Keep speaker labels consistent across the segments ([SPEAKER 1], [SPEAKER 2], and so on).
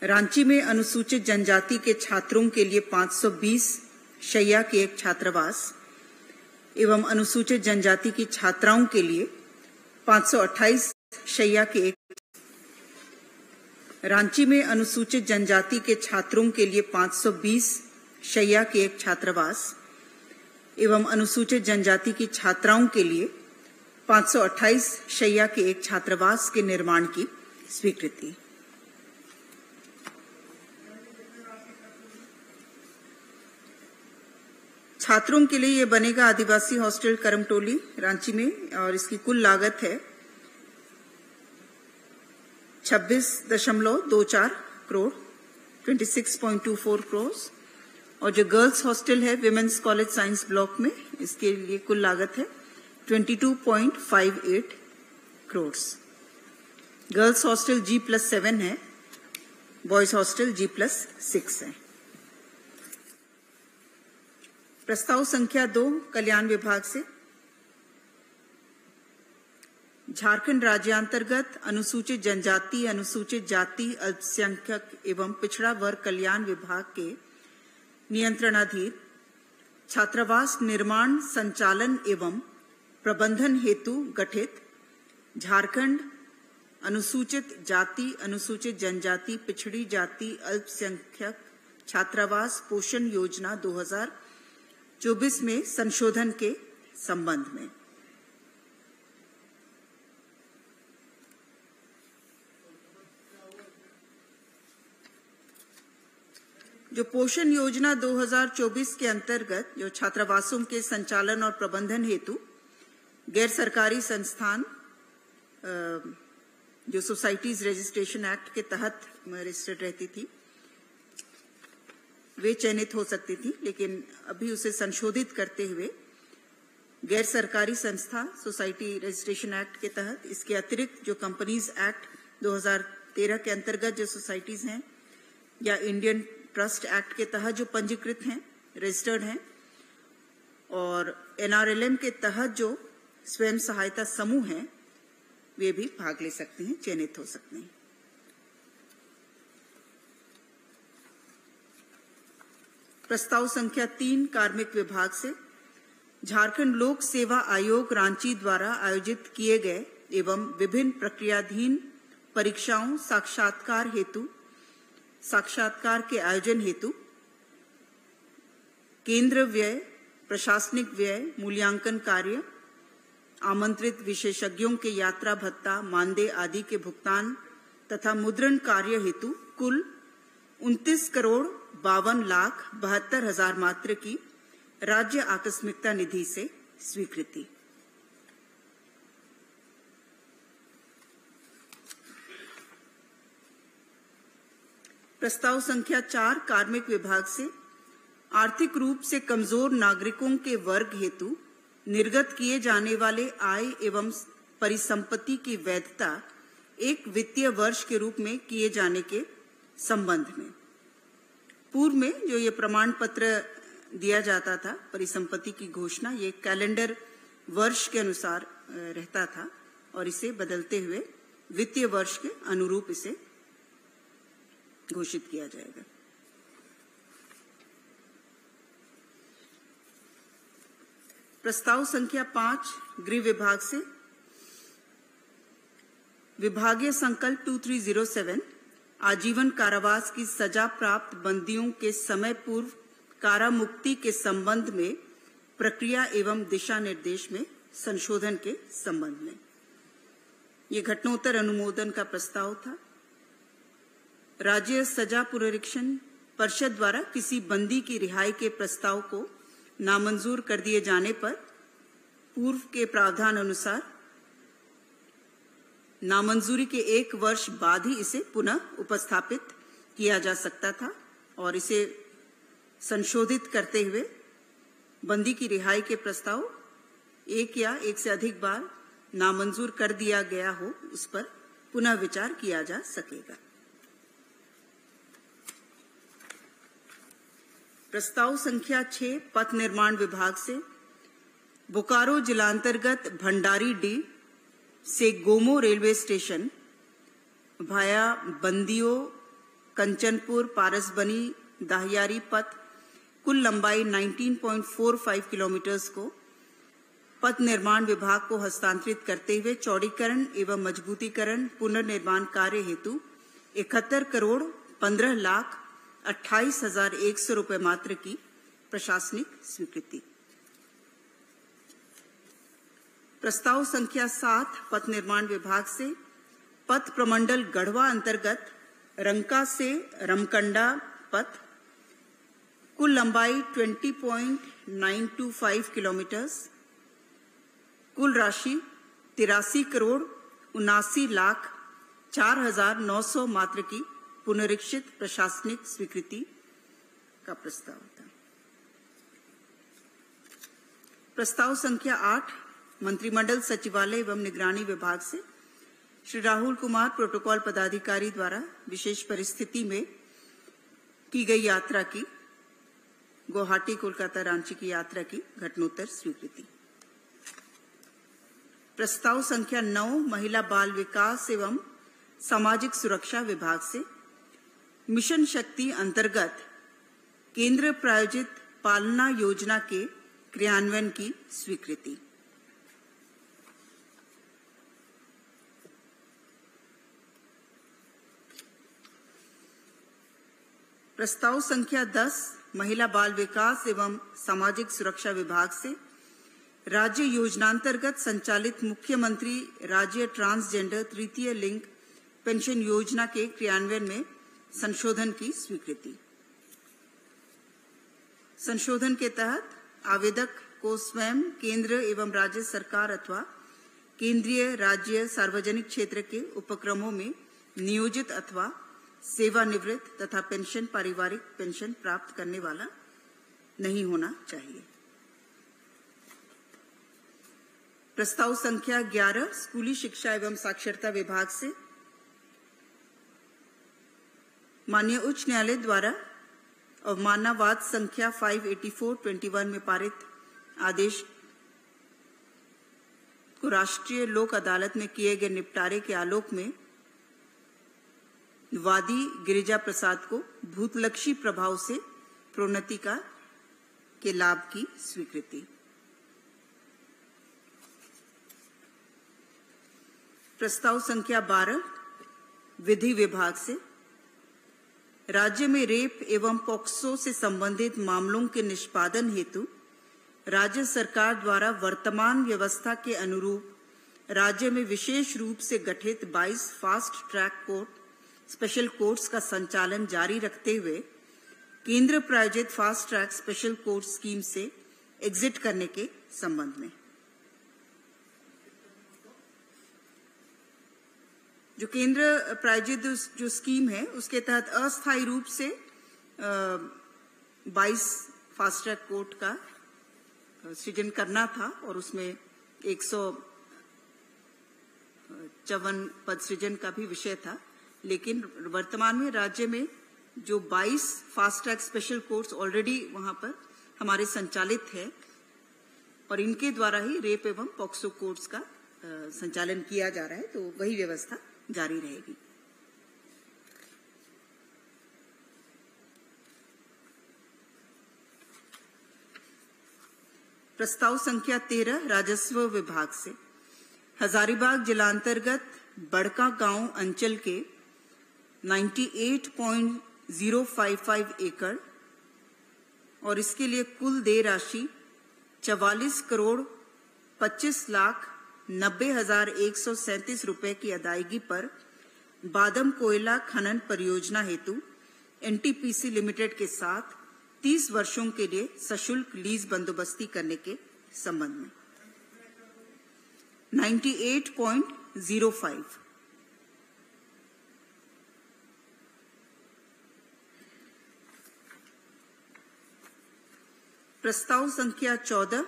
[SPEAKER 1] रांची में अनुसूचित जनजाति के छात्रों के लिए 520 शैया के एक छात्रावास एवं अनुसूचित जनजाति की छात्राओं के लिए 528 शैया के एक। रांची में अनुसूचित जनजाति के छात्रों के लिए 520 शैया के एक छात्रावास एवं अनुसूचित जनजाति की छात्राओं के लिए 528 शैया के एक छात्रावास के निर्माण की स्वीकृति। छात्रों के लिए ये बनेगा आदिवासी हॉस्टल करमटोली रांची में और इसकी कुल लागत है 26.24 करोड़ 26.24 करोड़। और जो गर्ल्स हॉस्टल है विमेंस कॉलेज साइंस ब्लॉक में, इसके लिए कुल लागत है 22.58 करोड़। गर्ल्स हॉस्टल G+7 है, बॉयज हॉस्टल G+6 है। प्रस्ताव संख्या 2 कल्याण विभाग से झारखंड राज्यांतर्गत अनुसूचित जनजाति, अनुसूचित जाति, अल्पसंख्यक एवं पिछड़ा वर्ग कल्याण विभाग के नियंत्रणाधीन छात्रावास निर्माण, संचालन एवं प्रबंधन हेतु गठित झारखंड अनुसूचित जाति, अनुसूचित जनजाति, पिछड़ी जाति, अल्पसंख्यक छात्रावास पोषण योजना 2024 में संशोधन के संबंध में जो पोषण योजना 2024 के अंतर्गत जो छात्रावासों के संचालन और प्रबंधन हेतु गैर सरकारी संस्थान जो सोसाइटीज रजिस्ट्रेशन एक्ट के तहत रजिस्टर्ड रहती थी वे चयनित हो सकती थी, लेकिन अभी उसे संशोधित करते हुए गैर सरकारी संस्था सोसाइटी रजिस्ट्रेशन एक्ट के तहत इसके अतिरिक्त जो कंपनीज एक्ट 2013 के अंतर्गत जो सोसाइटीज हैं या इंडियन ट्रस्ट एक्ट के तहत जो पंजीकृत हैं, रजिस्टर्ड हैं, और NRLM के तहत जो स्वयं सहायता समूह हैं, वे भी भाग ले सकते हैं, चयनित हो सकते हैं। प्रस्ताव संख्या 3 कार्मिक विभाग से झारखंड लोक सेवा आयोग रांची द्वारा आयोजित किए गए एवं विभिन्न प्रक्रियाधीन परीक्षाओं साक्षात्कार के आयोजन हेतु केंद्र व्यय, प्रशासनिक व्यय, मूल्यांकन कार्य, आमंत्रित विशेषज्ञों के यात्रा भत्ता, मानदेय आदि के भुगतान तथा मुद्रण कार्य हेतु कुल 29,52,72,000 मात्र की राज्य आकस्मिकता निधि से स्वीकृति। प्रस्ताव संख्या 4 कार्मिक विभाग से आर्थिक रूप से कमजोर नागरिकों के वर्ग हेतु निर्गत किए जाने वाले आय एवं परिसंपत्ति की वैधता एक वित्तीय वर्ष के रूप में किए जाने के संबंध में। पूर्व में जो ये प्रमाण पत्र दिया जाता था, परिसंपत्ति की घोषणा, ये कैलेंडर वर्ष के अनुसार रहता था और इसे बदलते हुए वित्तीय वर्ष के अनुरूप इसे घोषित किया जाएगा। प्रस्ताव संख्या 5 गृह विभाग से विभागीय संकल्प 2307 आजीवन कारावास की सजा प्राप्त बंदियों के समय पूर्व कारामुक्ति के संबंध में प्रक्रिया एवं दिशा निर्देश में संशोधन के संबंध में ये घटनोत्तर अनुमोदन का प्रस्ताव था। राज्य सजा पुनरीक्षण परिषद द्वारा किसी बंदी की रिहाई के प्रस्ताव को नामंजूर कर दिए जाने पर पूर्व के प्रावधान अनुसार नामंजूरी के 1 वर्ष बाद ही इसे पुनः उपस्थापित किया जा सकता था और इसे संशोधित करते हुए बंदी की रिहाई के प्रस्ताव एक या एक से अधिक बार नामंजूर कर दिया गया हो, उस पर पुनः विचार किया जा सकेगा। प्रस्ताव संख्या 6 पथ निर्माण विभाग से बोकारो जिलांतर्गत भंडारी डी से गोमो रेलवे स्टेशन भाया बंदियों कंचनपुर पारसबनी दाहियारी पथ कुल लंबाई 19.45 किलोमीटर्स को पथ निर्माण विभाग को हस्तांतरित करते हुए चौड़ीकरण एवं मजबूतीकरण पुनर्निर्माण कार्य हेतु 71 करोड़ 15 लाख 28,100 रुपए मात्र की प्रशासनिक स्वीकृति। प्रस्ताव संख्या 7 पथ निर्माण विभाग से पथ प्रमंडल गढ़वा अंतर्गत रंका से रमकंडा पथ कुल लंबाई 20.925 किलोमीटर्स, कुल राशि 83 करोड़ 79 लाख 4,900 मात्र की पुनरीक्षित प्रशासनिक स्वीकृति का प्रस्ताव था। प्रस्ताव संख्या 8 मंत्रिमंडल सचिवालय एवं निगरानी विभाग से श्री राहुल कुमार प्रोटोकॉल पदाधिकारी द्वारा विशेष परिस्थिति में की गई यात्रा की गुवाहाटी कोलकाता रांची की यात्रा की घटनोत्तर स्वीकृति। प्रस्ताव संख्या 9 महिला बाल विकास एवं सामाजिक सुरक्षा विभाग से मिशन शक्ति अंतर्गत केंद्र प्रायोजित पालना योजना के क्रियान्वयन की स्वीकृति। प्रस्ताव संख्या 10 महिला बाल विकास एवं सामाजिक सुरक्षा विभाग से राज्य योजनांतर्गत संचालित मुख्यमंत्री राज्य ट्रांसजेंडर तृतीय लिंग पेंशन योजना के क्रियान्वयन में संशोधन की स्वीकृति। संशोधन के तहत आवेदक को स्वयं केंद्र एवं राज्य सरकार अथवा केंद्रीय राज्य सार्वजनिक क्षेत्र के उपक्रमों में नियोजित अथवा सेवानिवृत्त तथा पेंशन पारिवारिक पेंशन प्राप्त करने वाला नहीं होना चाहिए। प्रस्ताव संख्या 11 स्कूली शिक्षा एवं साक्षरता विभाग से माननीय उच्च न्यायालय द्वारा अवमाननावाद संख्या 584/21 में पारित आदेश को राष्ट्रीय लोक अदालत में किए गए निपटारे के आलोक में वादी गिरिजा प्रसाद को भूतलक्षी प्रभाव से प्रोन्नति के लाभ की स्वीकृति। प्रस्ताव संख्या 12 विधि विभाग से राज्य में रेप एवं पॉक्सो से संबंधित मामलों के निष्पादन हेतु राज्य सरकार द्वारा वर्तमान व्यवस्था के अनुरूप राज्य में विशेष रूप से गठित 22 fast track court special courts का संचालन जारी रखते हुए केंद्र प्रायोजित fast track special court scheme से एग्जिट करने के संबंध में जो केंद्र प्रायोजित जो स्कीम है उसके तहत अस्थायी रूप से 22 फास्ट ट्रैक कोर्ट का सृजन करना था और उसमें 154 पद सृजन का भी विषय था, लेकिन वर्तमान में राज्य में जो 22 fast track special courts already वहां पर हमारे संचालित है और इनके द्वारा ही रेप एवं पॉक्सो कोर्ट्स का संचालन किया जा रहा है, तो वही व्यवस्था जारी रहेगी। प्रस्ताव संख्या 13 राजस्व विभाग से हजारीबाग जिलांतर्गत बड़का गांव अंचल के 98.055 एकड़ और इसके लिए कुल देय राशि 44 करोड़ 25 लाख 90,137 रुपए की अदायगी पर बादम कोयला खनन परियोजना हेतु एनटीपीसी लिमिटेड के साथ 30 वर्षों के लिए सशुल्क लीज बंदोबस्ती करने के संबंध में 98.05 प्रस्ताव संख्या 14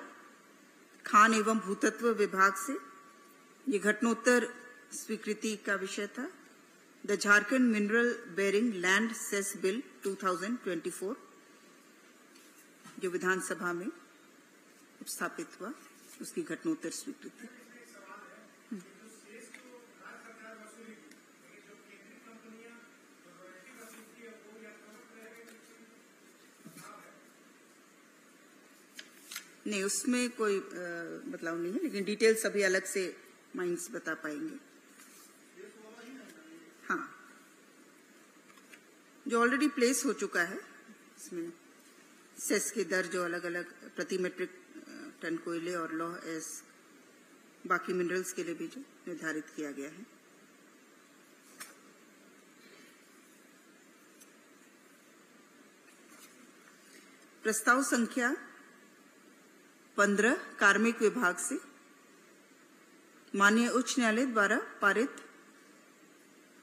[SPEAKER 1] खान एवं भूतत्व विभाग से ये घटनोत्तर स्वीकृति का विषय था। The Jharkhand mineral bearing land cess bill 2024 जो विधानसभा में उपस्थापित हुआ उसकी घटनोत्तर स्वीकृति। नहीं, उसमें कोई बदलाव नहीं है, लेकिन डिटेल सभी अलग से माइंस बता पाएंगे। हाँ, जो ऑलरेडी प्लेस हो चुका है, इसमें सेस की दर जो अलग अलग प्रति मेट्रिक टन कोयले और लौह एस बाकी मिनरल्स के लिए भी जो निर्धारित किया गया है। प्रस्ताव संख्या 15 कार्मिक विभाग से माननीय उच्च न्यायालय द्वारा पारित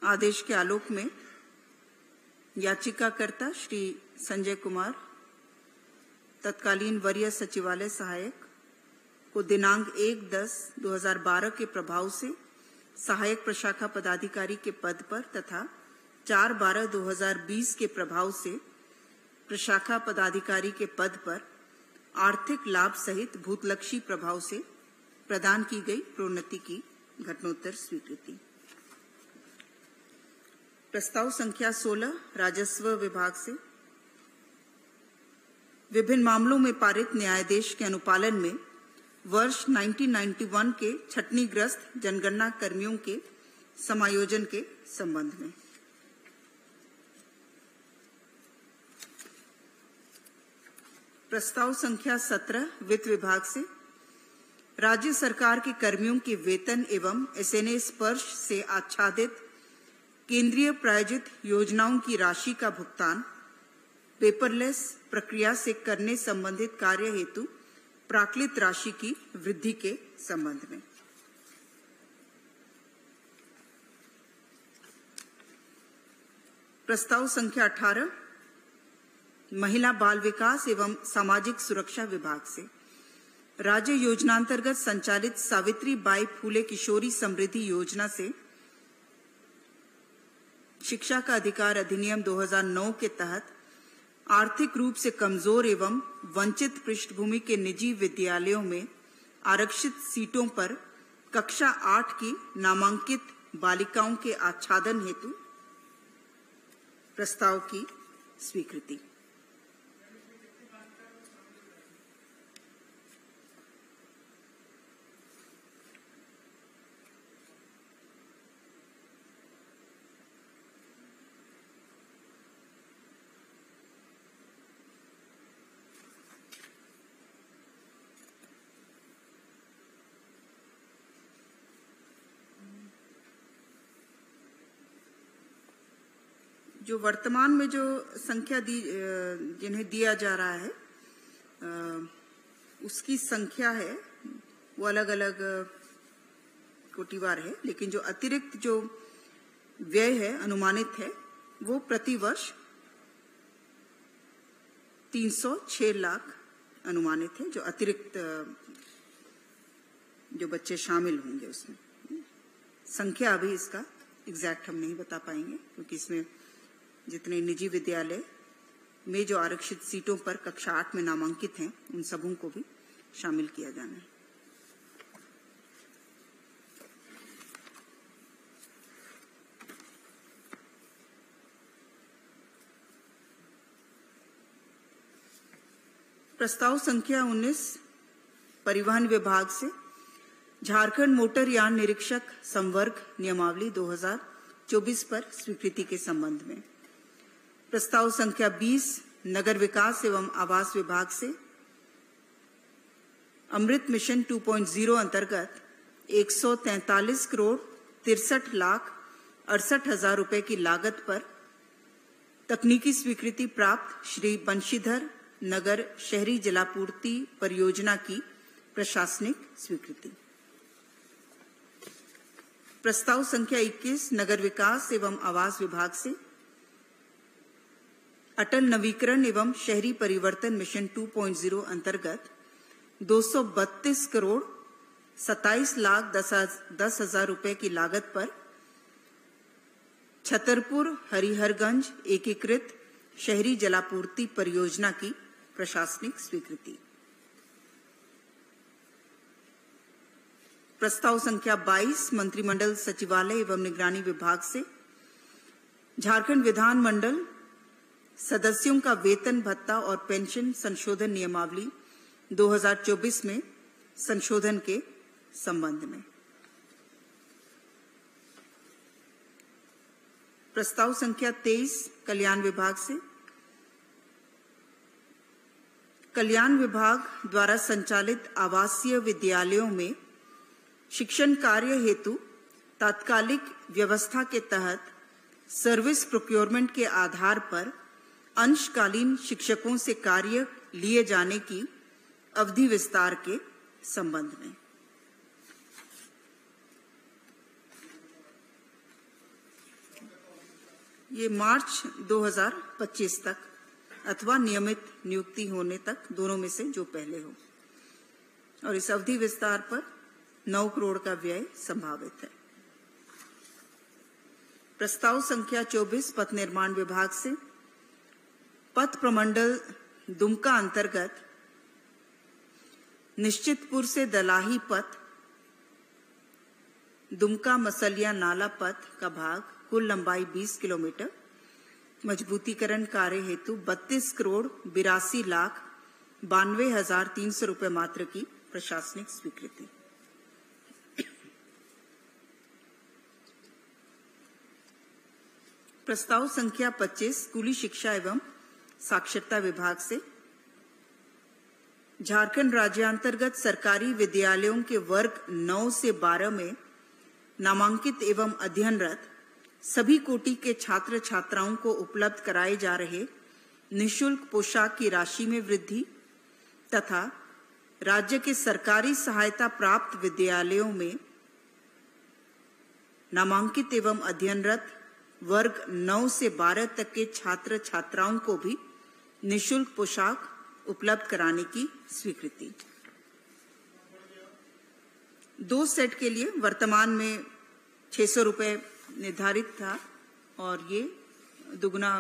[SPEAKER 1] आदेश के आलोक में याचिकाकर्ता श्री संजय कुमार, तत्कालीन वरीय सचिवालय सहायक, को दिनांक 1/10/2012 के प्रभाव से सहायक प्रशाखा पदाधिकारी के पद पर तथा 4/12/2020 के प्रभाव से प्रशाखा पदाधिकारी के पद पर आर्थिक लाभ सहित भूतलक्षी प्रभाव से प्रदान की गई प्रोन्नति की घटनोत्तर स्वीकृति। प्रस्ताव संख्या 16 राजस्व विभाग से विभिन्न मामलों में पारित न्यायादेश के अनुपालन में वर्ष 1991 के छटनीग्रस्त जनगणना कर्मियों के समायोजन के संबंध में। प्रस्ताव संख्या 17 वित्त विभाग से राज्य सरकार के कर्मियों के वेतन एवं एसएनए स्पर्श से आच्छादित केंद्रीय प्रायोजित योजनाओं की राशि का भुगतान पेपरलेस प्रक्रिया से करने संबंधित कार्य हेतु प्राक्कृत राशि की वृद्धि के संबंध में। प्रस्ताव संख्या 18 महिला बाल विकास एवं सामाजिक सुरक्षा विभाग से राज्य योजनांतर्गत संचालित सावित्री बाई फूले किशोरी समृद्धि योजना से शिक्षा का अधिकार अधिनियम 2009 के तहत आर्थिक रूप से कमजोर एवं वंचित पृष्ठभूमि के निजी विद्यालयों में आरक्षित सीटों पर कक्षा 8 की नामांकित बालिकाओं के आच्छादन हेतु प्रस्ताव की स्वीकृति। जो वर्तमान में जो संख्या जिन्हें दिया जा रहा है उसकी संख्या है वो अलग अलग कोटिवार है, लेकिन जो अतिरिक्त जो व्यय है अनुमानित है वो प्रति वर्ष 306 लाख अनुमानित है, जो अतिरिक्त जो बच्चे शामिल होंगे उसमें। संख्या अभी इसका एग्जैक्ट हम नहीं बता पाएंगे क्योंकि इसमें जितने निजी विद्यालय में जो आरक्षित सीटों पर कक्षा 8 में नामांकित हैं उन सबों को भी शामिल किया जाना है। प्रस्ताव संख्या 19 परिवहन विभाग से झारखंड मोटर यान निरीक्षक संवर्ग नियमावली 2024 पर स्वीकृति के संबंध में। प्रस्ताव संख्या 20 नगर विकास एवं आवास विभाग से अमृत मिशन 2.0 अंतर्गत 143 करोड़ 63 लाख 68 हजार रुपए की लागत पर तकनीकी स्वीकृति प्राप्त श्री बंशीधर नगर शहरी जलापूर्ति परियोजना की प्रशासनिक स्वीकृति। प्रस्ताव संख्या 21 नगर विकास एवं आवास विभाग से अटल नवीकरण एवं शहरी परिवर्तन मिशन 2.0 अंतर्गत 232 करोड़ 27 लाख 10 हजार रुपए की लागत पर छतरपुर हरिहरगंज एकीकृत शहरी जलापूर्ति परियोजना की प्रशासनिक स्वीकृति। प्रस्ताव संख्या 22 मंत्रिमंडल सचिवालय एवं निगरानी विभाग से झारखंड विधानमंडल सदस्यों का वेतन भत्ता और पेंशन संशोधन नियमावली 2024 में संशोधन के संबंध में। प्रस्ताव संख्या 23 कल्याण विभाग से। कल्याण विभाग द्वारा संचालित आवासीय विद्यालयों में शिक्षण कार्य हेतु तात्कालिक व्यवस्था के तहत सर्विस प्रोक्योरमेंट के आधार पर अंशकालीन शिक्षकों से कार्य लिए जाने की अवधि विस्तार के संबंध में। ये मार्च 2025 तक अथवा नियमित नियुक्ति होने तक, दोनों में से जो पहले हो, और इस अवधि विस्तार पर 9 करोड़ का व्यय संभावित है। प्रस्ताव संख्या 24 पथ निर्माण विभाग से। पथ प्रमंडल दुमका अंतर्गत निश्चितपुर से दलाही पथ, दुमका मसलिया नाला पथ का भाग, कुल लंबाई 20 किलोमीटर, मजबूतीकरण कार्य हेतु 32 करोड़ 82 लाख 92,300 रुपये मात्र की प्रशासनिक स्वीकृति। प्रस्ताव संख्या 25 स्कूली शिक्षा एवं साक्षरता विभाग से। झारखंड राज्यांतर्गत सरकारी विद्यालयों के वर्ग 9 से 12 में नामांकित एवं अध्ययनरत सभी कोटि के छात्र छात्राओं को उपलब्ध कराए जा रहे निःशुल्क पोशाक की राशि में वृद्धि तथा राज्य के सरकारी सहायता प्राप्त विद्यालयों में नामांकित एवं अध्ययनरत वर्ग 9 से 12 तक के छात्र छात्राओं को भी निःशुल्क पोशाक उपलब्ध कराने की स्वीकृति। 2 सेट के लिए वर्तमान में 600 रुपये निर्धारित था और ये दुगना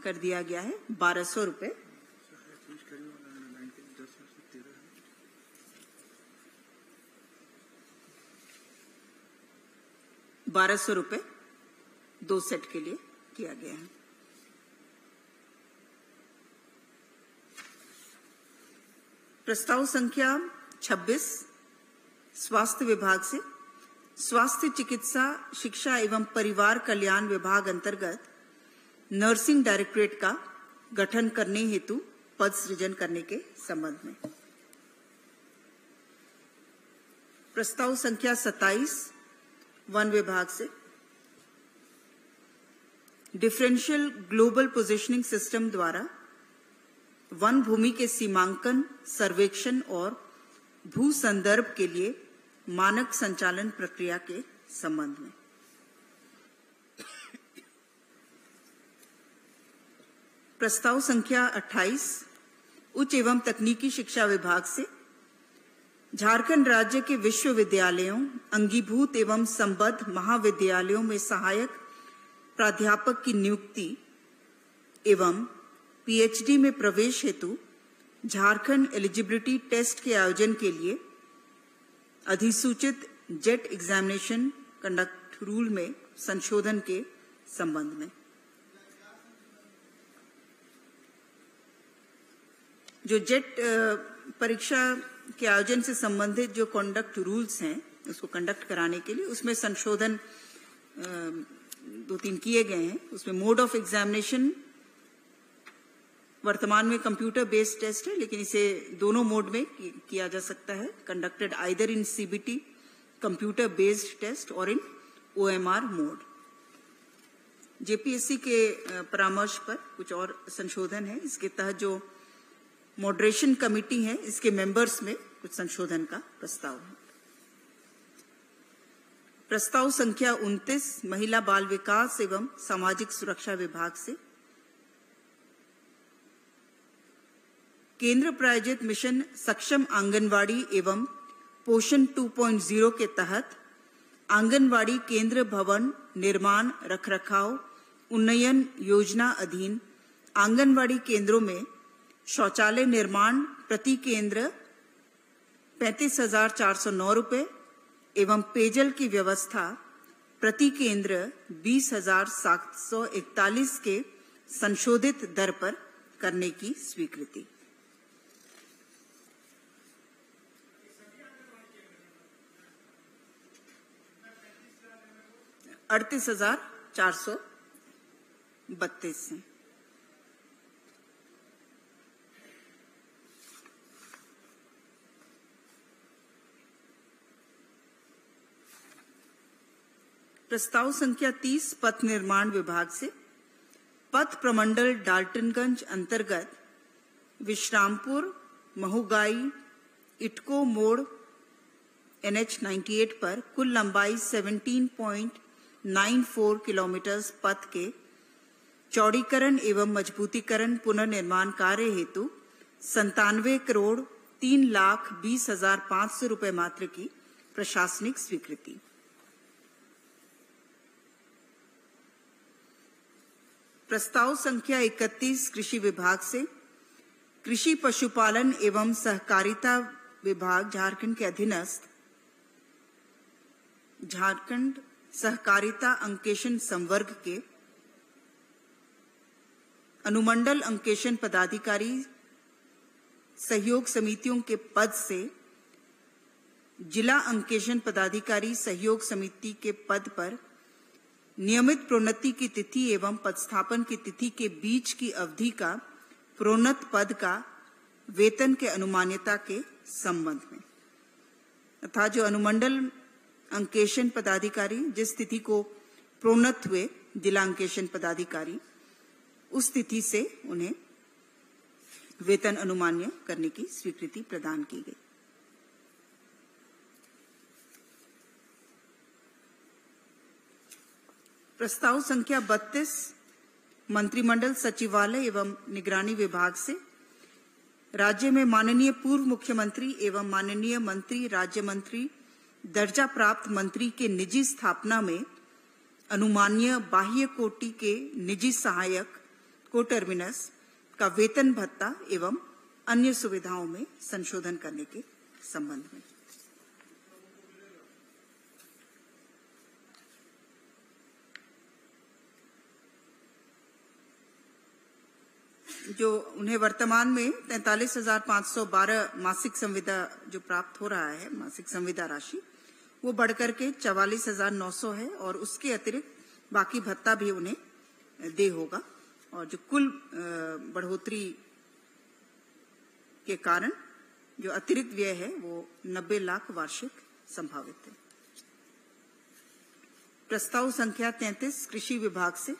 [SPEAKER 1] कर दिया गया है 1200 रुपये। ₹1200 2 सेट के लिए किया गया है। प्रस्ताव संख्या 26 स्वास्थ्य विभाग से। स्वास्थ्य चिकित्सा शिक्षा एवं परिवार कल्याण विभाग अंतर्गत नर्सिंग डायरेक्टरेट का गठन करने हेतु पद सृजन करने के संबंध में। प्रस्ताव संख्या 27 वन विभाग से। डिफरेंशियल ग्लोबल पोजिशनिंग सिस्टम द्वारा वन भूमि के सीमांकन, सर्वेक्षण और भू संदर्भ के लिए मानक संचालन प्रक्रिया के संबंध में। प्रस्ताव संख्या 28 उच्च एवं तकनीकी शिक्षा विभाग से। झारखंड राज्य के विश्वविद्यालयों, अंगीभूत एवं संबद्ध महाविद्यालयों में सहायक प्राध्यापक की नियुक्ति एवं पीएचडी में प्रवेश हेतु झारखंड एलिजिबिलिटी टेस्ट के आयोजन के लिए अधिसूचित जेट एग्जामिनेशन कंडक्ट रूल में संशोधन के संबंध में। जो जेट परीक्षा के आयोजन से संबंधित जो कंडक्ट रूल्स हैं, उसको कंडक्ट कराने के लिए उसमें संशोधन 2-3 किए गए हैं। उसमें मोड ऑफ एग्जामिनेशन वर्तमान में कंप्यूटर बेस्ड टेस्ट है, लेकिन इसे दोनों मोड में किया जा सकता है। Conducted either in CBT computer based test और इन ओएमआर मोड। जेपीएससी के परामर्श पर कुछ और संशोधन है। इसके तहत जो मॉडरेशन कमेटी है, इसके मेंबर्स में कुछ संशोधन का प्रस्ताव है। प्रस्ताव संख्या 29 महिला बाल विकास एवं सामाजिक सुरक्षा विभाग से। केंद्र प्रायोजित मिशन सक्षम आंगनवाड़ी एवं पोषण 2.0 के तहत आंगनवाड़ी केंद्र भवन निर्माण रखरखाव उन्नयन योजना अधीन आंगनवाड़ी केंद्रों में शौचालय निर्माण प्रति केंद्र 35,409 रुपये एवं पेयजल की व्यवस्था प्रति केंद्र 20,741 के संशोधित दर पर करने की स्वीकृति। 38,432 हैं। प्रस्ताव संख्या 30 पथ निर्माण विभाग से पथ प्रमंडल डाल्टनगंज अंतर्गत विश्रामपुर महुगाई इटको मोड़ NH 98 पर कुल लंबाई 17.94 किलोमीटर पथ के चौड़ीकरण एवं मजबूतीकरण पुनर्निर्माण कार्य हेतु 97,03,20,500 रुपए मात्र की प्रशासनिक स्वीकृति। प्रस्ताव संख्या 31 कृषि विभाग से कृषि पशुपालन एवं सहकारिता विभाग झारखंड के अधीनस्थ झारखंड सहकारिता अंकेशन संवर्ग के अनुमंडल अंकेशन पदाधिकारी सहयोग समितियों के पद से जिला अंकेशन पदाधिकारी सहयोग समिति के पद पर नियमित प्रोन्नति की तिथि एवं पदस्थापन की तिथि के बीच की अवधि का प्रोन्नत पद का वेतन के अनुमान्यता के संबंध में तथा जो अनुमंडल अंकेशन पदाधिकारी जिस तिथि को प्रोन्नत हुए जिला अंकेशन पदाधिकारी उस तिथि से उन्हें वेतन अनुमान्य करने की स्वीकृति प्रदान की गई। प्रस्ताव संख्या 32 मंत्रिमंडल सचिवालय एवं निगरानी विभाग से राज्य में माननीय पूर्व मुख्यमंत्री एवं माननीय मंत्री राज्य मंत्री दर्जा प्राप्त मंत्री के निजी स्थापना में अनुमान्य बाह्य कोटि के निजी सहायक को टर्मिनस का वेतन भत्ता एवं अन्य सुविधाओं में संशोधन करने के संबंध में जो उन्हें वर्तमान में 43,512 मासिक संविदा जो प्राप्त हो रहा है मासिक संविदा राशि वो बढ़कर के 44,900 है और उसके अतिरिक्त बाकी भत्ता भी उन्हें दे होगा और जो कुल बढ़ोतरी के कारण जो अतिरिक्त व्यय है वो 90 लाख वार्षिक संभावित है। प्रस्ताव संख्या 33 कृषि विभाग से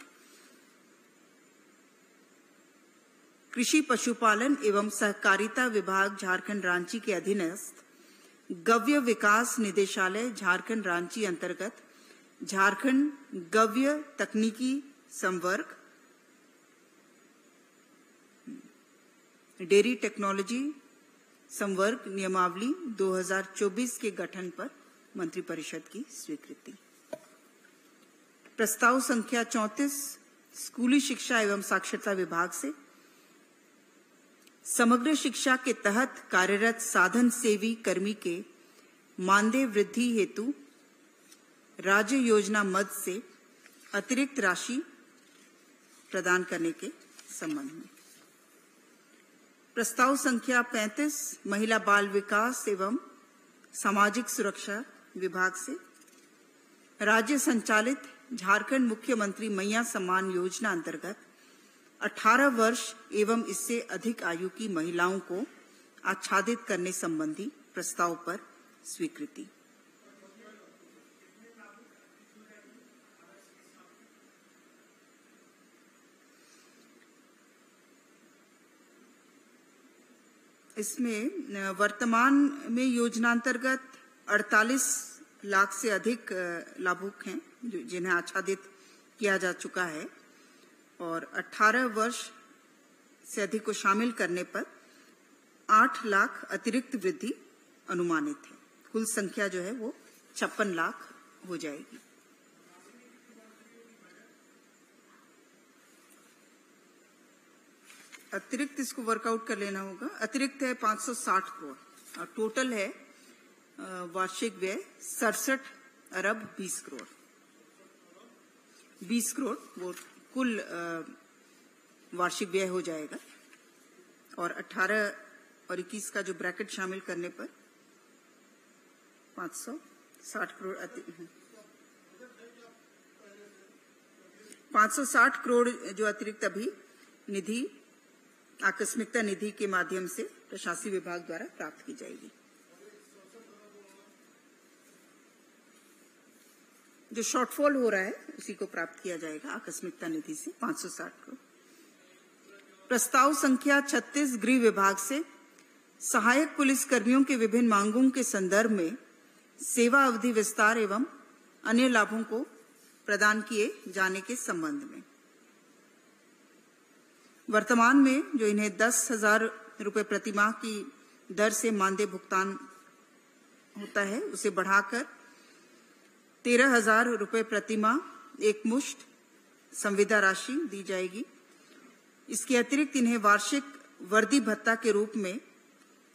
[SPEAKER 1] कृषि पशुपालन एवं सहकारिता विभाग झारखंड रांची के अधीनस्थ गव्य विकास निदेशालय झारखंड रांची अंतर्गत झारखंड गव्य तकनीकी संवर्ग डेयरी टेक्नोलॉजी संवर्ग नियमावली 2024 के गठन पर मंत्रिपरिषद की स्वीकृति। प्रस्ताव संख्या 34 स्कूली शिक्षा एवं साक्षरता विभाग से समग्र शिक्षा के तहत कार्यरत साधन सेवी कर्मी के मानदेय वृद्धि हेतु राज्य योजना मद से अतिरिक्त राशि प्रदान करने के संबंध में। प्रस्ताव संख्या 35 महिला बाल विकास एवं सामाजिक सुरक्षा विभाग से राज्य संचालित झारखंड मुख्यमंत्री मैया सम्मान योजना अंतर्गत 18 वर्ष एवं इससे अधिक आयु की महिलाओं को आच्छादित करने संबंधी प्रस्ताव पर स्वीकृति। इसमें वर्तमान में योजनांतर्गत 48 लाख से अधिक लाभुक हैं जिन्हें आच्छादित किया जा चुका है और 18 वर्ष से अधिक को शामिल करने पर 8 लाख अतिरिक्त वृद्धि अनुमानित है। कुल संख्या जो है वो 56 लाख हो जाएगी। अतिरिक्त इसको वर्कआउट कर लेना होगा। अतिरिक्त है 560 करोड़ और टोटल है वार्षिक व्यय 67 अरब 20 करोड़। 20 करोड़ वो कुल वार्षिक व्यय हो जाएगा और 18 और 21 का जो ब्रैकेट शामिल करने पर 560 करोड़ 560 करोड़ जो अतिरिक्त अभी निधि आकस्मिकता निधि के माध्यम से प्रशासनिक विभाग द्वारा प्राप्त की जाएगी। जो शॉर्टफॉल हो रहा है उसी को प्राप्त किया जाएगा आकस्मिकता निधि से 560 करोड़। प्रस्ताव संख्या 36 गृह विभाग से सहायक पुलिस कर्मियों के विभिन्न मांगों के संदर्भ में सेवा अवधि विस्तार एवं अन्य लाभों को प्रदान किए जाने के संबंध में वर्तमान में जो इन्हें 10,000 रुपए प्रतिमाह की दर से मानदेय भुगतान होता है उसे बढ़ाकर 13,000 रुपए प्रतिमाह एक मुश्त संविदा राशि दी जाएगी। इसके अतिरिक्त इन्हें वार्षिक वर्दी भत्ता के रूप में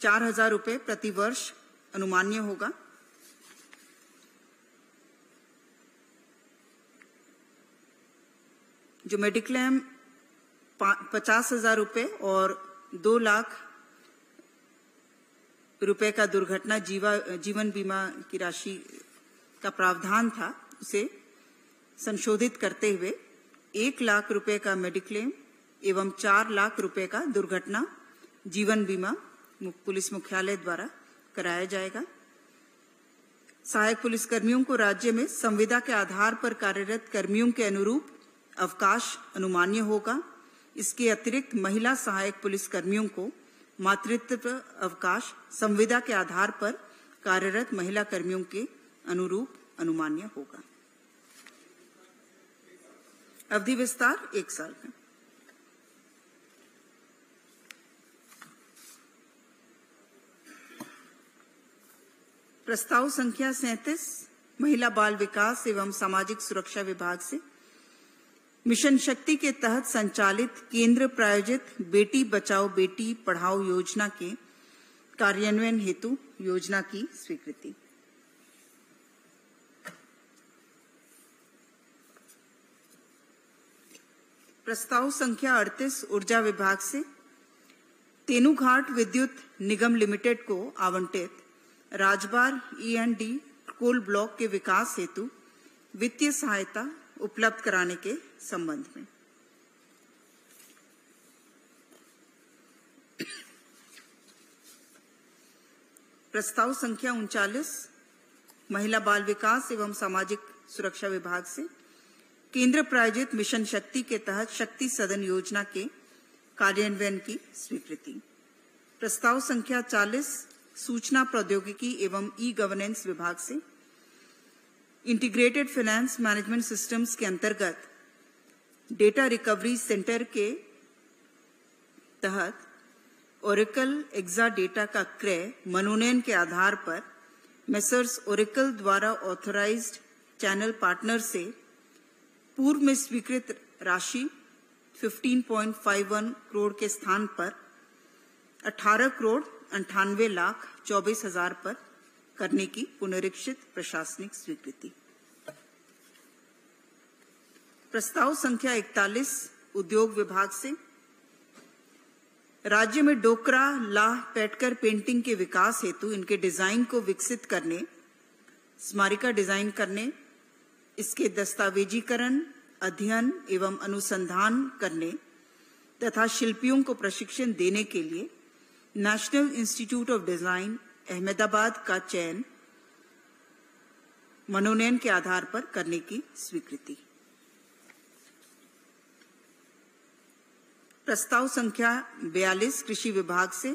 [SPEAKER 1] 4,000 रुपए प्रति वर्ष अनुमान्य होगा। जो मेडिक्लेम 50,000 रुपए और 2 लाख रुपए का दुर्घटना जीवन बीमा की राशि का प्रावधान था उसे संशोधित करते हुए 1 लाख रुपए का मेडिक्लेम एवं 4 लाख रुपए का दुर्घटना जीवन बीमा पुलिस मुख्यालय द्वारा कराया जाएगा। सहायक पुलिस कर्मियों को राज्य में संविदा के आधार पर कार्यरत कर्मियों के अनुरूप अवकाश अनुमान्य होगा। इसके अतिरिक्त महिला सहायक पुलिस कर्मियों को मातृत्व अवकाश संविदा के आधार पर कार्यरत महिला कर्मियों के अनुरूप अनुमान्य होगा। अवधि विस्तार 1 साल का। प्रस्ताव संख्या 37 महिला बाल विकास एवं सामाजिक सुरक्षा विभाग से मिशन शक्ति के तहत संचालित केंद्र प्रायोजित बेटी बचाओ बेटी पढ़ाओ योजना के कार्यान्वयन हेतु योजना की स्वीकृति। प्रस्ताव संख्या 38 ऊर्जा विभाग से तेनूघाट विद्युत निगम लिमिटेड को आवंटित राजबार E&D कोल ब्लॉक के विकास हेतु वित्तीय सहायता उपलब्ध कराने के संबंध में प्रस्ताव संख्या 39 महिला बाल विकास एवं सामाजिक सुरक्षा विभाग से केंद्र प्रायोजित मिशन शक्ति के तहत शक्ति सदन योजना के कार्यान्वयन की स्वीकृति। प्रस्ताव संख्या 40 सूचना प्रौद्योगिकी एवं ई गवर्नेंस विभाग से इंटीग्रेटेड फाइनेंस मैनेजमेंट सिस्टम्स के अंतर्गत डेटा रिकवरी सेंटर के तहत ओरेकल एक्सा डेटा का क्रय मनोनयन के आधार पर मेसर्स ओरेकल द्वारा ऑथराइज्ड चैनल पार्टनर से पूर्व में स्वीकृत राशि 15.51 करोड़ के स्थान पर 18 करोड़ 98 लाख 24 हजार पर करने की पुनरीक्षित प्रशासनिक स्वीकृति। प्रस्ताव संख्या 41 उद्योग विभाग से राज्य में डोकरा लाह पेटकर पेंटिंग के विकास हेतु इनके डिजाइन को विकसित करने, स्मारिका डिजाइन करने, इसके दस्तावेजीकरण, अध्ययन एवं अनुसंधान करने तथा शिल्पियों को प्रशिक्षण देने के लिए national institute of design Ahmedabad का चयन मनोनयन के आधार पर करने की स्वीकृति। प्रस्ताव संख्या 42 कृषि विभाग से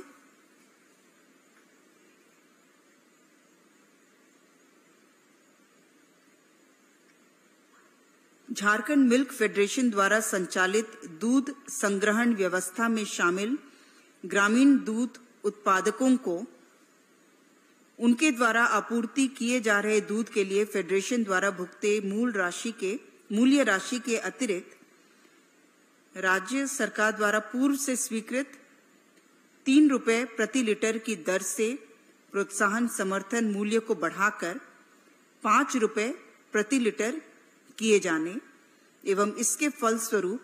[SPEAKER 1] झारखंड मिल्क फेडरेशन द्वारा संचालित दूध संग्रहण व्यवस्था में शामिल ग्रामीण दूध उत्पादकों को उनके द्वारा आपूर्ति किए जा रहे दूध के लिए फेडरेशन द्वारा भुगते मूल्य राशि के अतिरिक्त राज्य सरकार द्वारा पूर्व से स्वीकृत 3 रुपए प्रति लीटर की दर से प्रोत्साहन समर्थन मूल्य को बढ़ाकर 5 रुपए प्रति लीटर किए जाने एवं इसके फलस्वरूप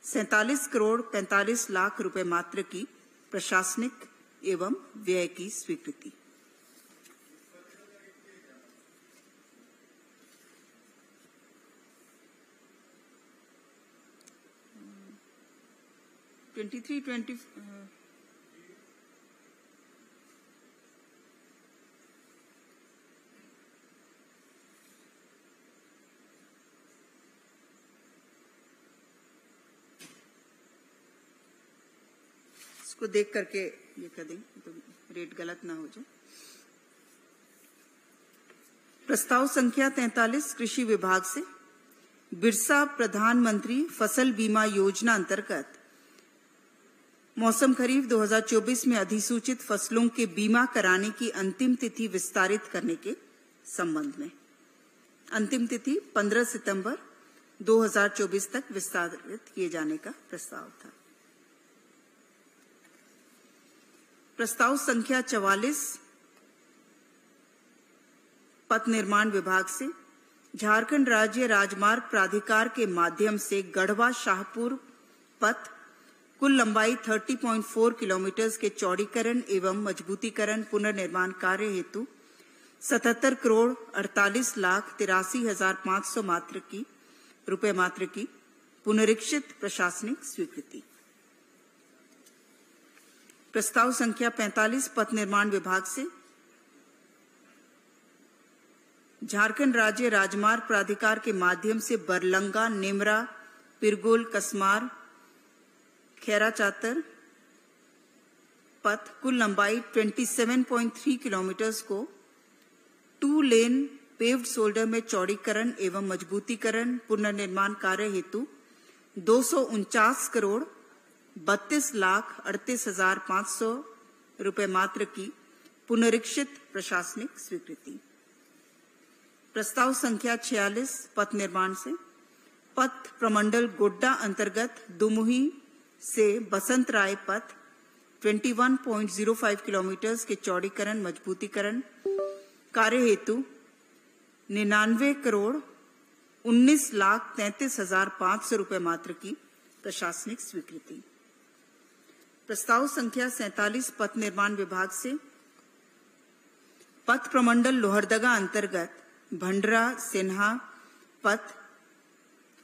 [SPEAKER 1] 47 करोड़ 45 लाख रुपए मात्र की प्रशासनिक एवं व्यय की स्वीकृति। 23-20 इसको देख करके ये कर दें तो रेट गलत ना हो जाए। प्रस्ताव संख्या 43 कृषि विभाग से बिरसा प्रधानमंत्री फसल बीमा योजना अंतर्गत मौसम खरीफ 2024 में अधिसूचित फसलों के बीमा कराने की अंतिम तिथि विस्तारित करने के संबंध में। अंतिम तिथि 15 सितंबर 2024 तक विस्तारित किए जाने का प्रस्ताव था। प्रस्ताव संख्या 44 पथ निर्माण विभाग से झारखंड राज्य राजमार्ग प्राधिकार के माध्यम से गढ़वा शाहपुर पथ कुल लंबाई 30.4 किलोमीटर के चौड़ीकरण एवं मजबूतीकरण पुनर्निर्माण कार्य हेतु 77 करोड़ 48,83,500 रुपए मात्र की पुनरीक्षित प्रशासनिक स्वीकृति। प्रस्ताव संख्या 45 पथ निर्माण विभाग से झारखंड राज्य राजमार्ग प्राधिकार के माध्यम से बरलंगा नेमरा पिरगोल कसमार खैरा चातर पथ कुल लंबाई 27.3 किलोमीटर को 2 लेन पेव्ड शोल्डर में चौड़ीकरण एवं मजबूतीकरण पुनर्निर्माण कार्य हेतु 249 करोड़ 32,38,500 रुपए मात्र की पुनरीक्षित प्रशासनिक स्वीकृति। प्रस्ताव संख्या 46 पथ निर्माण से पथ प्रमंडल गोड्डा अंतर्गत दुमुही से बसंत राय पथ 21.05 किलोमीटर के चौड़ीकरण मजबूतीकरण कार्य हेतु 99 करोड़ 19,33,500 रुपए मात्र की प्रशासनिक स्वीकृति। प्रस्ताव संख्या 47 पथ निर्माण विभाग से पथ प्रमंडल लोहरदगा अंतर्गत भंडरा सिन्हा पथ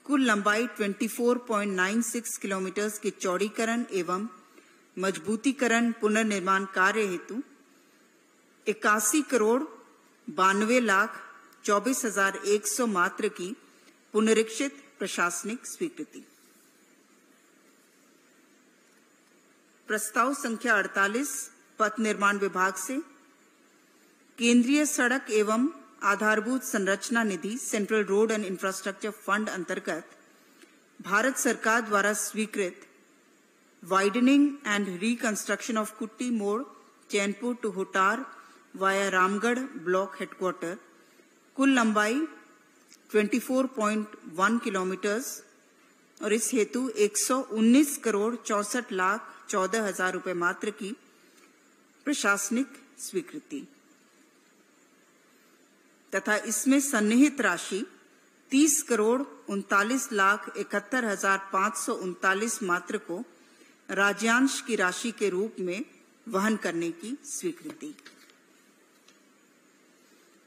[SPEAKER 1] कुल लंबाई 24.96 किलोमीटर के चौड़ीकरण एवं मजबूतीकरण पुनर्निर्माण कार्य हेतु 81 करोड़ 92,24,100 मात्र की पुनरीक्षित प्रशासनिक स्वीकृति। प्रस्ताव संख्या 48 पथ निर्माण विभाग से केंद्रीय सड़क एवं आधारभूत संरचना निधि central road and infrastructure fund अंतर्गत भारत सरकार द्वारा स्वीकृत widening and reconstruction of Kutti Mor Chainpur to Hotar via Ramgarh block headquarter कुल लंबाई 24.1 किलोमीटर और इस हेतु 119 करोड़ 64,14,000 रुपए मात्र की प्रशासनिक स्वीकृति तथा इसमें सन्निहित राशि 30 करोड़ 39,71,539 मात्र को राज्यांश की राशि के रूप में वहन करने की स्वीकृति।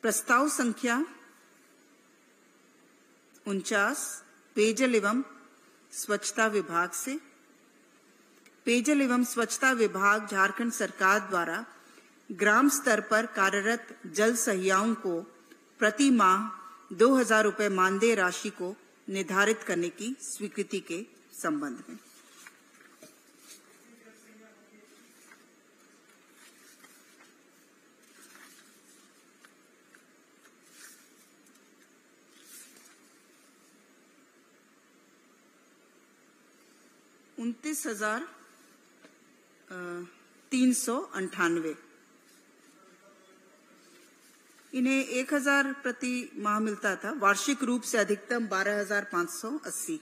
[SPEAKER 1] प्रस्ताव संख्या 49 पेयजल एवं स्वच्छता विभाग से पेयजल एवं स्वच्छता विभाग झारखंड सरकार द्वारा ग्राम स्तर पर कार्यरत जल सहियाओं को प्रति माह 2,000 रुपए मानदेय राशि को निर्धारित करने की स्वीकृति के संबंध में। $29,398 इन्हें 1,000 प्रति माह मिलता था। वार्षिक रूप से अधिकतम 12,580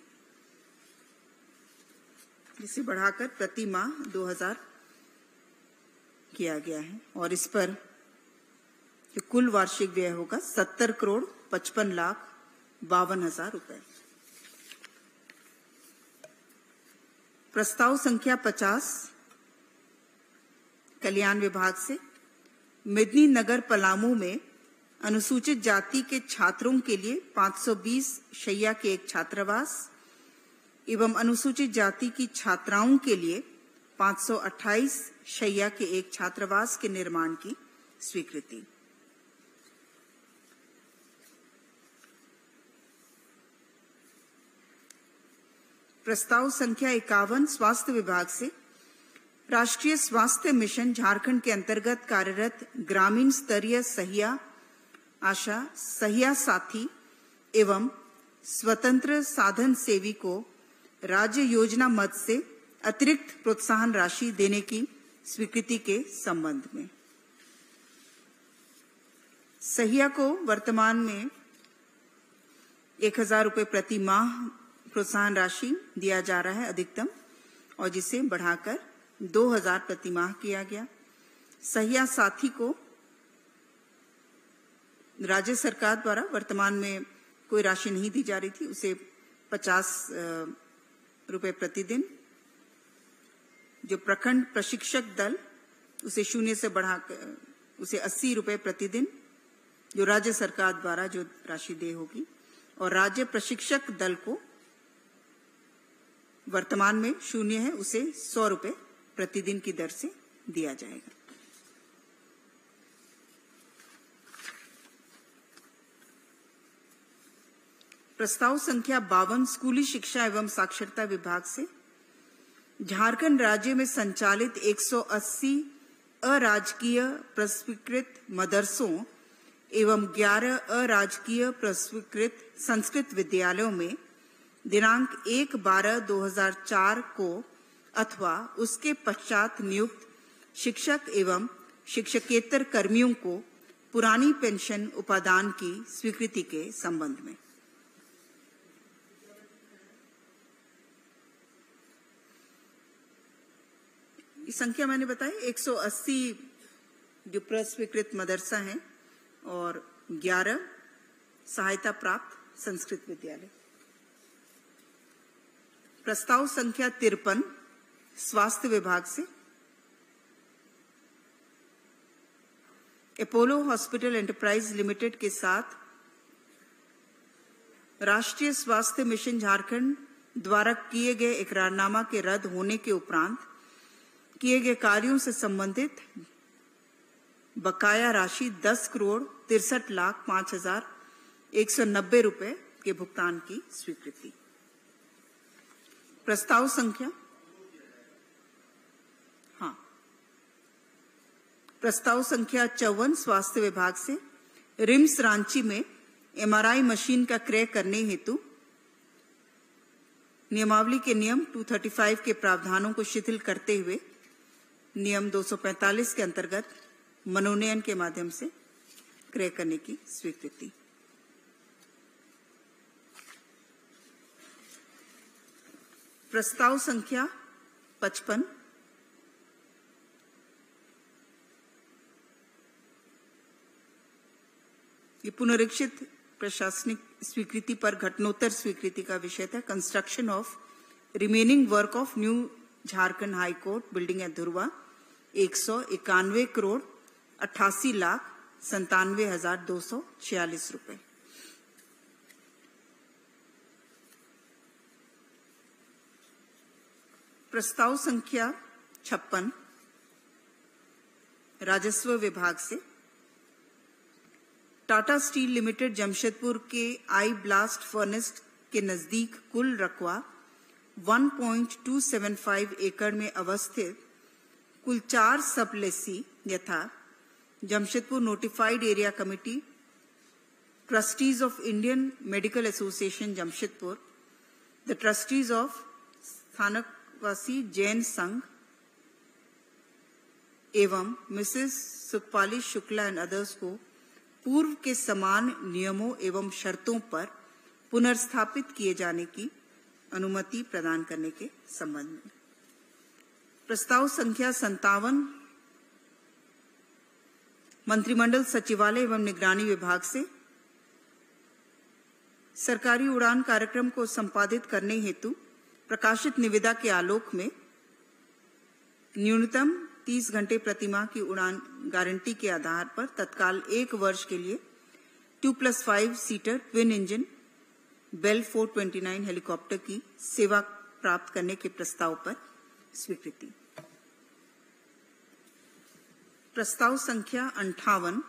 [SPEAKER 1] जिसे बढ़ाकर प्रति माह 2,000 किया गया है और इस पर कुल वार्षिक व्यय होगा 70 करोड़ 55,52,000 रुपए। प्रस्ताव संख्या 50 कल्याण विभाग से मेदिनीनगर पलामू में अनुसूचित जाति के छात्रों के लिए 520 शैय्या के एक छात्रावास एवं अनुसूचित जाति की छात्राओं के लिए 528 शैया के एक छात्रावास के निर्माण की स्वीकृति। प्रस्ताव संख्या 51 स्वास्थ्य विभाग से राष्ट्रीय स्वास्थ्य मिशन झारखंड के अंतर्गत कार्यरत ग्रामीण स्तरीय सहिया आशा, सहिया साथी एवं स्वतंत्र साधन सेवी को राज्य योजना मद से अतिरिक्त प्रोत्साहन राशि देने की स्वीकृति के संबंध में। सहिया को वर्तमान में 1000 रुपये प्रति माह प्रोत्साहन राशि दिया जा रहा है अधिकतम, और जिसे बढ़ाकर 2000 प्रति माह किया गया। सहिया साथी को राज्य सरकार द्वारा वर्तमान में कोई राशि नहीं दी जा रही थी, उसे 50 रुपये प्रतिदिन। जो प्रखंड प्रशिक्षक दल, उसे 0 से बढ़ाकर उसे 80 रुपये प्रतिदिन, जो राज्य सरकार द्वारा जो राशि दे होगी। और राज्य प्रशिक्षक दल को वर्तमान में 0 है, उसे 100 रुपये प्रतिदिन की दर से दिया जाएगा। प्रस्ताव संख्या 52 स्कूली शिक्षा एवं साक्षरता विभाग से झारखंड राज्य में संचालित 180 अराजकीय प्रस्वीकृत मदरसों एवं 11 अराजकीय प्रस्वीकृत संस्कृत विद्यालयों में दिनांक 1/12/2004 को अथवा उसके पश्चात नियुक्त शिक्षक एवं शिक्षकेतर कर्मियों को पुरानी पेंशन उपादान की स्वीकृति के संबंध में। इस संख्या मैंने बताई 180 जो प्रस्वीकृत मदरसा हैं और 11 सहायता प्राप्त संस्कृत विद्यालय। प्रस्ताव संख्या 53 स्वास्थ्य विभाग से अपोलो हॉस्पिटल एंटरप्राइज लिमिटेड के साथ राष्ट्रीय स्वास्थ्य मिशन झारखंड द्वारा किए गए इकरारनामा के रद्द होने के उपरांत किए गए कार्यों से संबंधित बकाया राशि 10,63,05,190 रुपए के भुगतान की स्वीकृति। प्रस्ताव संख्या प्रस्ताव संख्या 54 स्वास्थ्य विभाग से रिम्स रांची में MRI मशीन का क्रय करने हेतु नियमावली के नियम 235 के प्रावधानों को शिथिल करते हुए नियम 245 के अंतर्गत मनोनयन के माध्यम से क्रय करने की स्वीकृति। प्रस्ताव संख्या 55 ये पुनरीक्षित प्रशासनिक स्वीकृति पर घटनोत्तर स्वीकृति का विषय था। Construction of remaining work of new Jharkhand high court building at Dhurwa 191,88,97,246 रुपए। प्रस्ताव संख्या 56 राजस्व विभाग से टाटा स्टील लिमिटेड जमशेदपुर के आई ब्लास्ट फर्नेस के नजदीक कुल रकबा 1.275 एकड़ में अवस्थित कुल 4 सबलेसी यथा Jamshedpur notified area committee, trustees of Indian medical association Jamshedpur, the trustees of Sthanakvasi Jain संघ एवं मिसेस सुखपाली शुक्ला एंड अदर्स को पूर्व के समान नियमों एवं शर्तों पर पुनर्स्थापित किए जाने की अनुमति प्रदान करने के संबंध में। प्रस्ताव संख्या 57 मंत्रिमंडल सचिवालय एवं निगरानी विभाग से सरकारी उड़ान कार्यक्रम को संपादित करने हेतु प्रकाशित निविदा के आलोक में न्यूनतम 30 घंटे प्रतिमाह की उड़ान गारंटी के आधार पर तत्काल 1 वर्ष के लिए 2+5 seater twin engine Bell 429 helicopter की सेवा प्राप्त करने के प्रस्ताव पर स्वीकृति। प्रस्ताव संख्या 58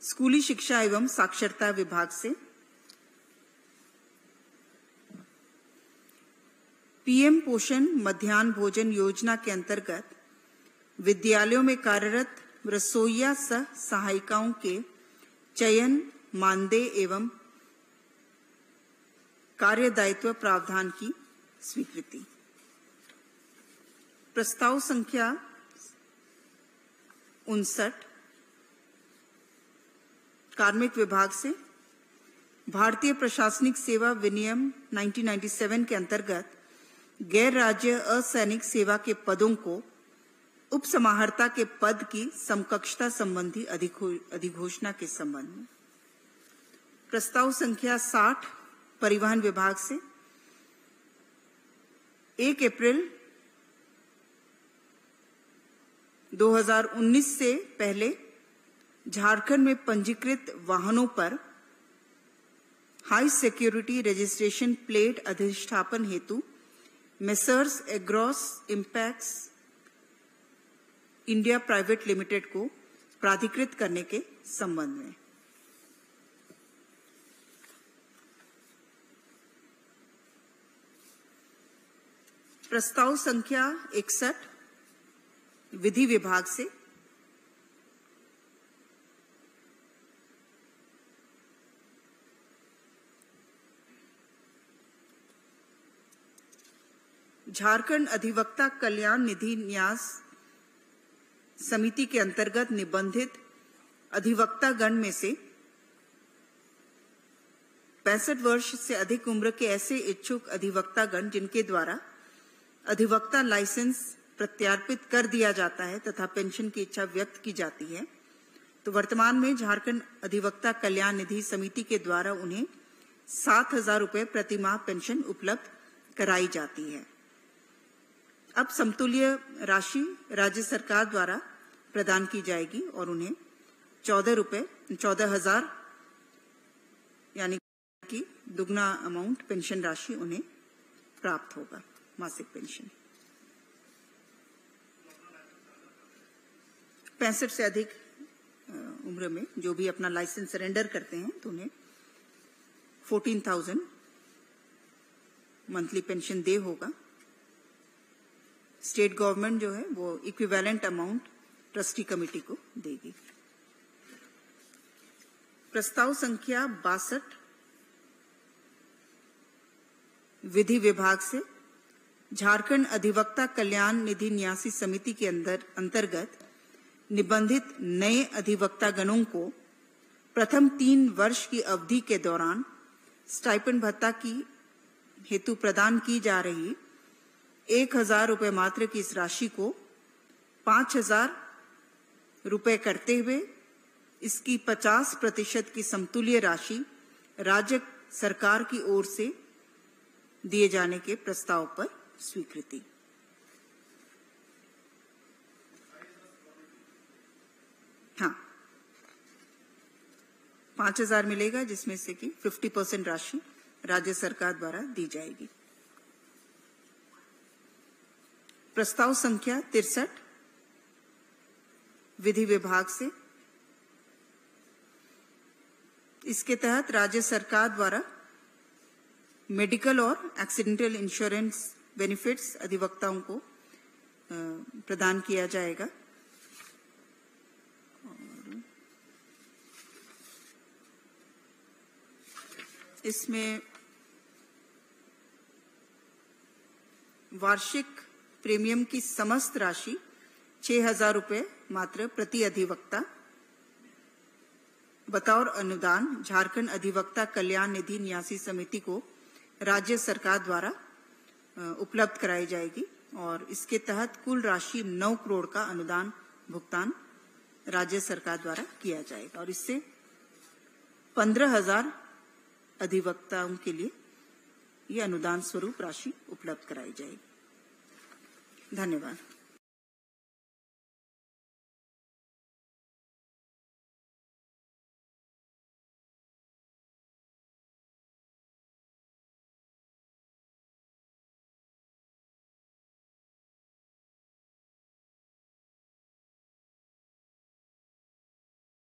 [SPEAKER 1] स्कूली शिक्षा एवं साक्षरता विभाग से पीएम पोषण मध्याह्न भोजन योजना के अंतर्गत विद्यालयों में कार्यरत रसोइया सह सहायिकाओं के चयन, मानदेय एवं कार्यदायित्व प्रावधान की स्वीकृति। प्रस्ताव संख्या 59 कार्मिक विभाग से भारतीय प्रशासनिक सेवा विनियम 1997 के अंतर्गत गैर राज्य असैनिक सेवा के पदों को उपसमाहर्ता के पद की समकक्षता संबंधी अधिघोषणा के संबंध में। प्रस्ताव संख्या 60 परिवहन विभाग से 1 अप्रैल 2019 से पहले झारखंड में पंजीकृत वाहनों पर हाई सिक्योरिटी रजिस्ट्रेशन प्लेट अधिष्ठापन हेतु messrs agarose impacts India private limited को प्राधिकृत करने के संबंध में। प्रस्ताव संख्या 61 विधि विभाग से झारखंड अधिवक्ता कल्याण निधि न्यास समिति के अंतर्गत निबंधित अधिवक्ता गण में से 65 वर्ष से अधिक उम्र के ऐसे इच्छुक अधिवक्ता गण जिनके द्वारा अधिवक्ता लाइसेंस प्रत्यार्पित कर दिया जाता है तथा पेंशन की इच्छा व्यक्त की जाती है, तो वर्तमान में झारखंड अधिवक्ता कल्याण निधि समिति के द्वारा उन्हें 7,000 रुपये प्रति माह पेंशन उपलब्ध कराई जाती है। अब समतुल्य राशि राज्य सरकार द्वारा प्रदान की जाएगी और उन्हें 14,000 यानी कि दुगना अमाउंट पेंशन राशि उन्हें प्राप्त होगा, मासिक पेंशन। 65 से अधिक उम्र में जो भी अपना लाइसेंस सरेंडर करते हैं तो उन्हें 14,000 मंथली पेंशन दे होगा। स्टेट गवर्नमेंट जो है वो इक्विवेलेंट अमाउंट ट्रस्टी कमेटी को देगी। प्रस्ताव संख्या 62 विधि विभाग से झारखंड अधिवक्ता कल्याण निधि न्यासी समिति के अंतर्गत निबंधित नए अधिवक्ता गणों को प्रथम 3 वर्ष की अवधि के दौरान स्टाइपेंड भत्ता की हेतु प्रदान की जा रही 1,000 रुपये मात्र की इस राशि को 5,000 रुपये करते हुए इसकी 50% की समतुल्य राशि राज्य सरकार की ओर से दिए जाने के प्रस्ताव पर स्वीकृति। हाँ, 5,000 मिलेगा जिसमें से कि 50% राशि राज्य सरकार द्वारा दी जाएगी। प्रस्ताव संख्या 63 विधि विभाग से इसके तहत राज्य सरकार द्वारा मेडिकल और एक्सीडेंटल इंश्योरेंस बेनिफिट्स अधिवक्ताओं को प्रदान किया जाएगा। इसमें वार्षिक प्रीमियम की समस्त राशि 6,000 रुपये मात्र प्रति अधिवक्ता बतौर अनुदान झारखंड अधिवक्ता कल्याण निधि न्यासी समिति को राज्य सरकार द्वारा उपलब्ध कराई जाएगी और इसके तहत कुल राशि 9 करोड़ का अनुदान भुगतान राज्य सरकार द्वारा किया जाएगा और इससे 15,000 अधिवक्ताओं के लिए ये अनुदान स्वरूप राशि उपलब्ध कराई जाएगी। धन्यवाद।